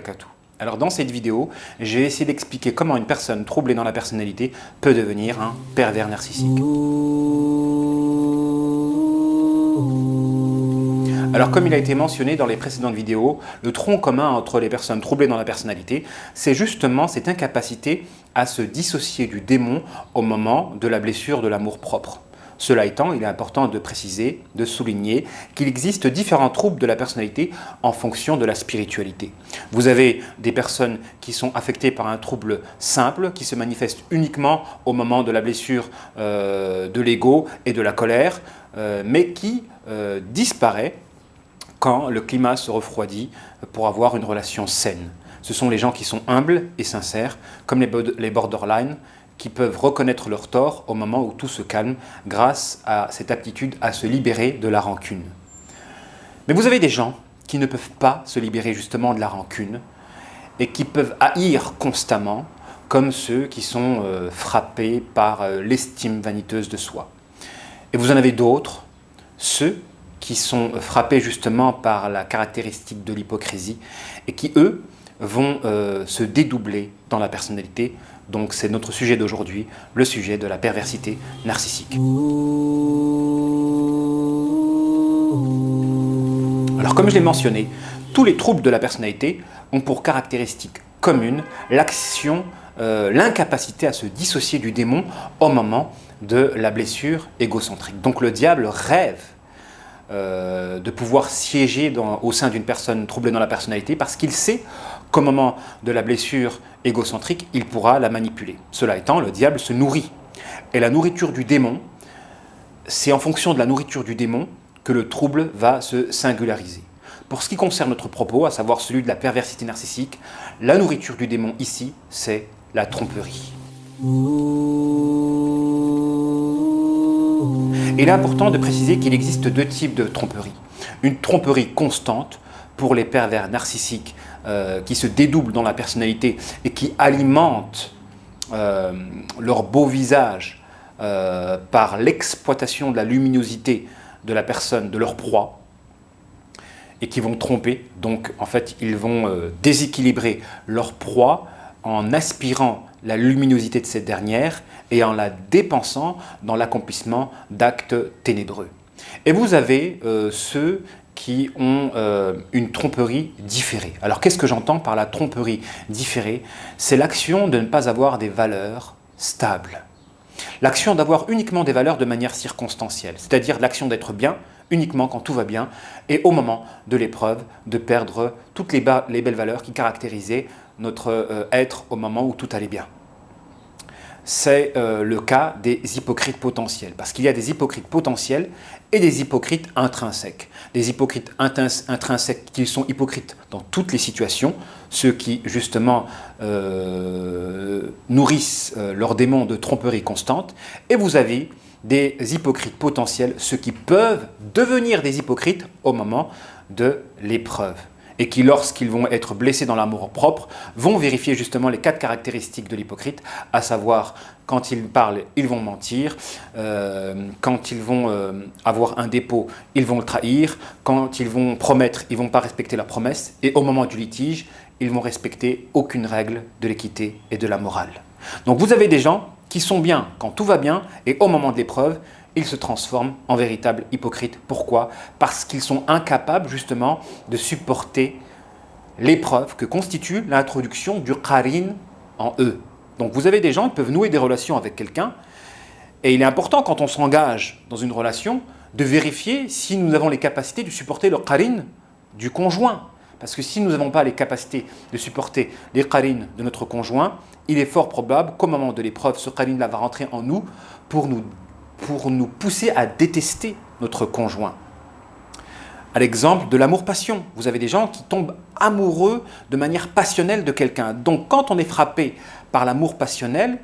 barakatuh. Alors dans cette vidéo, j'ai essayé d'expliquer comment une personne troublée dans la personnalité peut devenir un pervers narcissique. Alors comme il a été mentionné dans les précédentes vidéos, le tronc commun entre les personnes troublées dans la personnalité, c'est justement cette incapacité à se dissocier du démon au moment de la blessure de l'amour-propre. Cela étant, il est important de préciser, de souligner qu'il existe différents troubles de la personnalité en fonction de la spiritualité. Vous avez des personnes qui sont affectées par un trouble simple, qui se manifeste uniquement au moment de la blessure de l'ego et de la colère, mais qui disparaît quand le climat se refroidit pour avoir une relation saine. Ce sont les gens qui sont humbles et sincères, comme les borderline, qui peuvent reconnaître leur tort au moment où tout se calme grâce à cette aptitude à se libérer de la rancune. Mais vous avez des gens qui ne peuvent pas se libérer justement de la rancune et qui peuvent haïr constamment, comme ceux qui sont frappés par l'estime vaniteuse de soi. Et vous en avez d'autres, ceux qui sont frappés justement par la caractéristique de l'hypocrisie et qui, eux, vont se dédoubler dans la personnalité. Donc c'est notre sujet d'aujourd'hui, le sujet de la perversité narcissique. Alors comme je l'ai mentionné, tous les troubles de la personnalité ont pour caractéristique commune l'action, l'incapacité à se dissocier du démon au moment de la blessure égocentrique. Donc le diable rêve de pouvoir siéger au sein d'une personne troublée dans la personnalité parce qu'il sait qu'au moment de la blessure égocentrique, il pourra la manipuler. Cela étant, le diable se nourrit. Et la nourriture du démon, c'est en fonction de la nourriture du démon que le trouble va se singulariser. Pour ce qui concerne notre propos, à savoir celui de la perversité narcissique, la nourriture du démon ici, c'est la tromperie. Il est important de préciser qu'il existe deux types de tromperie. Une tromperie constante pour les pervers narcissiques qui se dédoublent dans la personnalité et qui alimentent leur beau visage par l'exploitation de la luminosité de la personne, de leur proie, et qui vont tromper. Donc en fait, ils vont déséquilibrer leur proie en aspirant la luminosité de cette dernière et en la dépensant dans l'accomplissement d'actes ténébreux. Et vous avez ceux qui ont une tromperie différée. Alors qu'est-ce que j'entends par la tromperie différée? C'est l'action de ne pas avoir des valeurs stables. L'action d'avoir uniquement des valeurs de manière circonstancielle, c'est-à-dire l'action d'être bien uniquement quand tout va bien et au moment de l'épreuve de perdre toutes les belles valeurs qui caractérisaient notre être au moment où tout allait bien. C'est le cas des hypocrites potentiels, parce qu'il y a des hypocrites potentiels et des hypocrites intrinsèques. Des hypocrites intrinsèques qui sont hypocrites dans toutes les situations, ceux qui justement nourrissent leurs démons de tromperie constante, et vous avez des hypocrites potentiels, ceux qui peuvent devenir des hypocrites au moment de l'épreuve. Et qui, lorsqu'ils vont être blessés dans l'amour-propre, vont vérifier justement les 4 caractéristiques de l'hypocrite, à savoir, quand ils parlent, ils vont mentir, quand ils vont avoir un dépôt, ils vont le trahir, quand ils vont promettre, ils ne vont pas respecter la promesse, et au moment du litige, ils vont respecter aucune règle de l'équité et de la morale. Donc vous avez des gens qui sont bien quand tout va bien, et au moment de l'épreuve, ils se transforment en véritables hypocrites. Pourquoi? Parce qu'ils sont incapables justement de supporter l'épreuve que constitue l'introduction du qarin en eux. Donc vous avez des gens qui peuvent nouer des relations avec quelqu'un et il est important quand on s'engage dans une relation de vérifier si nous avons les capacités de supporter le qarin du conjoint. Parce que si nous n'avons pas les capacités de supporter les qarins de notre conjoint, il est fort probable qu'au moment de l'épreuve, ce qarin-là va rentrer en nous pour nous pousser à détester notre conjoint. À l'exemple de l'amour-passion, vous avez des gens qui tombent amoureux de manière passionnelle de quelqu'un. Donc quand on est frappé par l'amour passionnel,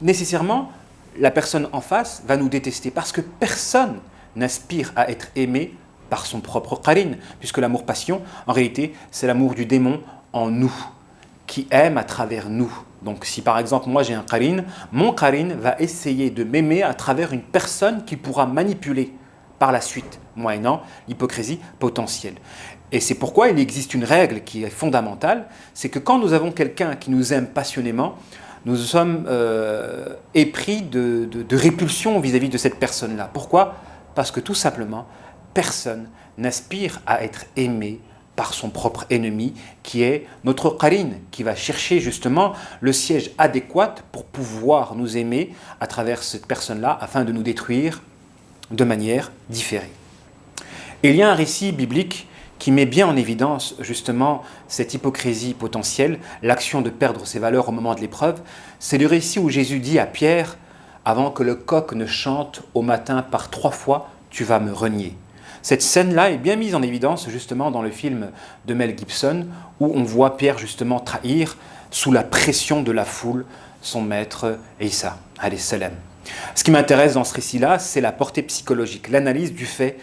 nécessairement, la personne en face va nous détester parce que personne n'aspire à être aimé par son propre qarin, puisque l'amour-passion, en réalité, c'est l'amour du démon en nous, qui aime à travers nous. Donc si par exemple moi j'ai un qarin, mon qarin va essayer de m'aimer à travers une personne qu'il pourra manipuler par la suite, moyennant l'hypocrisie potentielle. Et c'est pourquoi il existe une règle qui est fondamentale, c'est que quand nous avons quelqu'un qui nous aime passionnément, nous sommes épris de répulsion vis-à-vis de cette personne-là. Pourquoi? Parce que tout simplement, personne n'aspire à être aimé par son propre ennemi, qui est notre qarine, qui va chercher justement le siège adéquat pour pouvoir nous aimer à travers cette personne-là, afin de nous détruire de manière différée. Et il y a un récit biblique qui met bien en évidence justement cette hypocrisie potentielle, l'action de perdre ses valeurs au moment de l'épreuve. C'est le récit où Jésus dit à Pierre, avant que le coq ne chante au matin par 3 fois, tu vas me renier. Cette scène-là est bien mise en évidence justement dans le film de Mel Gibson, où on voit Pierre justement trahir sous la pression de la foule son maître Isa, alayhi salam. Ce qui m'intéresse dans ce récit-là, c'est la portée psychologique, l'analyse du fait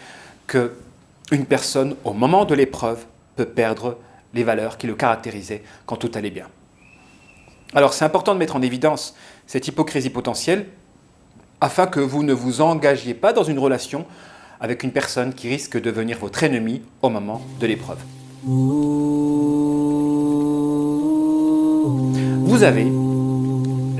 qu'une personne, au moment de l'épreuve, peut perdre les valeurs qui le caractérisaient quand tout allait bien. Alors c'est important de mettre en évidence cette hypocrisie potentielle afin que vous ne vous engagiez pas dans une relation avec une personne qui risque de devenir votre ennemi au moment de l'épreuve. Vous avez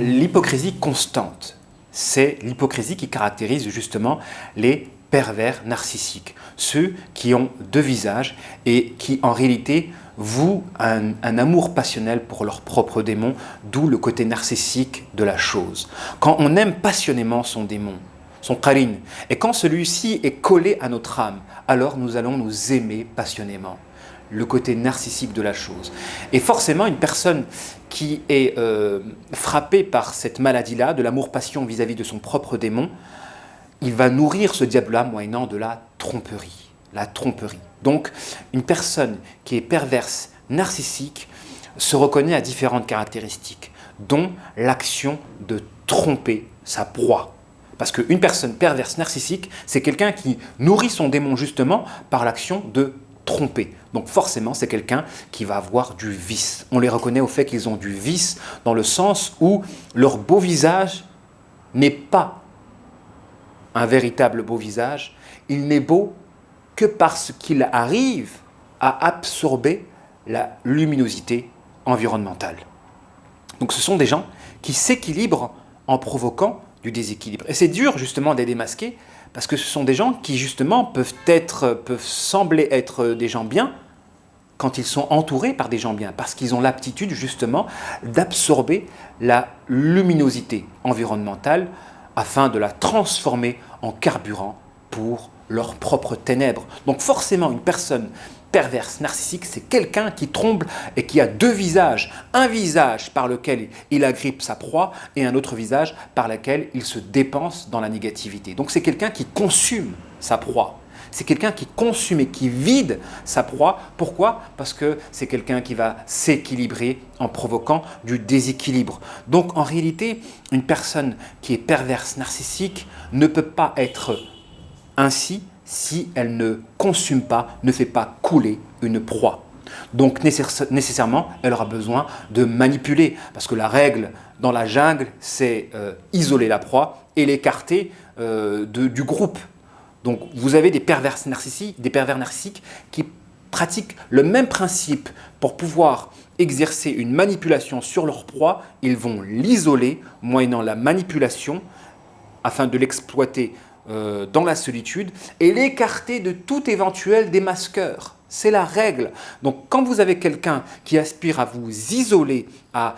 l'hypocrisie constante. C'est l'hypocrisie qui caractérise justement les pervers narcissiques, ceux qui ont 2 visages et qui en réalité vouent un amour passionnel pour leur propre démon, d'où le côté narcissique de la chose. Quand on aime passionnément son démon, son qarine, et quand celui-ci est collé à notre âme, alors nous allons nous aimer passionnément. Le côté narcissique de la chose. Et forcément, une personne qui est frappée par cette maladie-là, de l'amour-passion vis-à-vis de son propre démon, il va nourrir ce diable-là moyennant de la tromperie. La tromperie. Donc, une personne qui est perverse, narcissique, se reconnaît à différentes caractéristiques, dont l'action de tromper sa proie. Parce qu'une personne perverse, narcissique, c'est quelqu'un qui nourrit son démon justement par l'action de tromper. Donc forcément, c'est quelqu'un qui va avoir du vice. On les reconnaît au fait qu'ils ont du vice dans le sens où leur beau visage n'est pas un véritable beau visage. Il n'est beau que parce qu'il arrive à absorber la luminosité environnementale. Donc ce sont des gens qui s'équilibrent en provoquant du déséquilibre. Et c'est dur justement de les démasquer parce que ce sont des gens qui justement peuvent sembler être des gens bien quand ils sont entourés par des gens bien, parce qu'ils ont l'aptitude justement d'absorber la luminosité environnementale afin de la transformer en carburant pour leurs propres ténèbres. Donc forcément, une personne perverse, narcissique, c'est quelqu'un qui trompe et qui a 2 visages. Un visage par lequel il agrippe sa proie et un autre visage par lequel il se dépense dans la négativité. Donc c'est quelqu'un qui consume sa proie. C'est quelqu'un qui consume et qui vide sa proie. Pourquoi? Parce que c'est quelqu'un qui va s'équilibrer en provoquant du déséquilibre. Donc en réalité, une personne qui est perverse, narcissique, ne peut pas être ainsi si elle ne consume pas, ne fait pas couler une proie. Donc nécessairement, elle aura besoin de manipuler, parce que la règle dans la jungle, c'est isoler la proie et l'écarter du groupe. Donc vous avez des pervers narcissiques qui pratiquent le même principe pour pouvoir exercer une manipulation sur leur proie. Ils vont l'isoler moyennant la manipulation afin de l'exploiter dans la solitude et l'écarter de tout éventuel démasqueur. C'est la règle. Donc quand vous avez quelqu'un qui aspire à vous isoler, à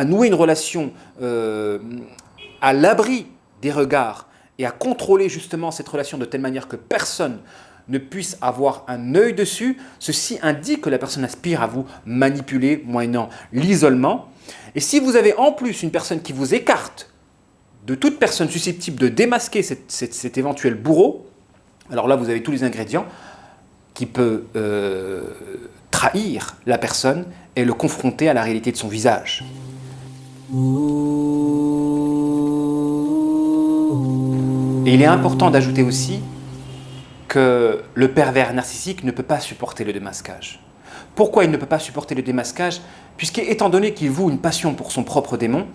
nouer une relation à l'abri des regards et à contrôler justement cette relation de telle manière que personne ne puisse avoir un œil dessus, ceci indique que la personne aspire à vous manipuler moyennant l'isolement. Et si vous avez en plus une personne qui vous écarte de toute personne susceptible de démasquer cet éventuel bourreau, alors là vous avez tous les ingrédients qui peut trahir la personne et le confronter à la réalité de son visage. Et il est important d'ajouter aussi que le pervers narcissique ne peut pas supporter le démasquage. Pourquoi il ne peut pas supporter le démasquage? Puisqu'étant donné qu'il voue une passion pour son propre démon,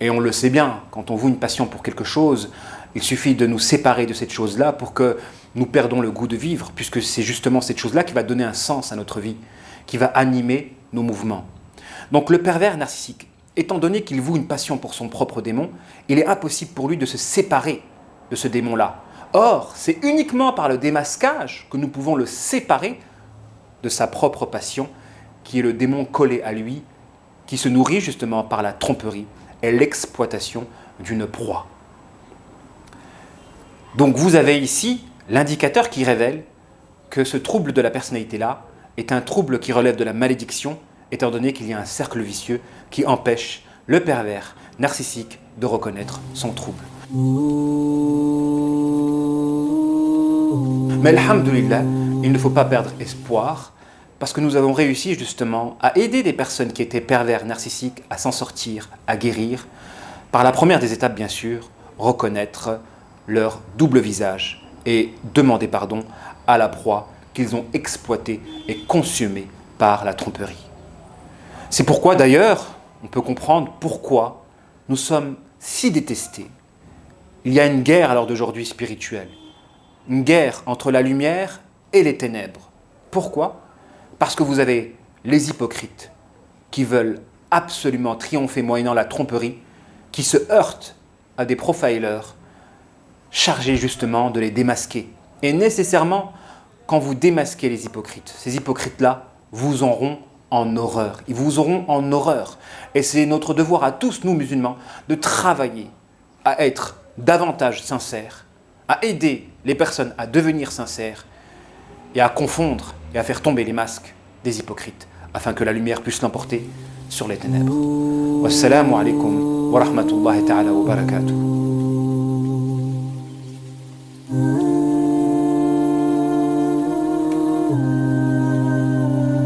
et on le sait bien, quand on voue une passion pour quelque chose, Il suffit de nous séparer de cette chose-là pour que nous perdons le goût de vivre, puisque c'est justement cette chose-là qui va donner un sens à notre vie, qui va animer nos mouvements. Donc le pervers narcissique, étant donné qu'il voue une passion pour son propre démon, il est impossible pour lui de se séparer de ce démon-là. Or, c'est uniquement par le démasquage que nous pouvons le séparer de sa propre passion, qui est le démon collé à lui, qui se nourrit justement par la tromperie et l'exploitation d'une proie. Donc vous avez ici l'indicateur qui révèle que ce trouble de la personnalité-là est un trouble qui relève de la malédiction, étant donné qu'il y a un cercle vicieux qui empêche le pervers narcissique de reconnaître son trouble. Mais alhamdoulilah, il ne faut pas perdre espoir, parce que nous avons réussi justement à aider des personnes qui étaient pervers narcissiques à s'en sortir, à guérir, par la première des étapes bien sûr, reconnaître leur double visage et demander pardon à la proie qu'ils ont exploitée et consumée par la tromperie. C'est pourquoi d'ailleurs, on peut comprendre pourquoi nous sommes si détestés. Il y a une guerre à l'heure d'aujourd'hui spirituelle, une guerre entre la lumière et les ténèbres. Pourquoi ? Parce que vous avez les hypocrites qui veulent absolument triompher moyennant la tromperie, qui se heurtent à des profilers chargés justement de les démasquer. Et nécessairement, quand vous démasquez les hypocrites, ces hypocrites-là vous auront en horreur. Ils vous auront en horreur. Et c'est notre devoir à tous, nous musulmans, de travailler à être davantage sincères, à aider les personnes à devenir sincères et à confondre et à faire tomber les masques des hypocrites afin que la lumière puisse l'emporter sur les ténèbres. Wassalamu alaikum wa rahmatullahi ta'ala wa barakatuh.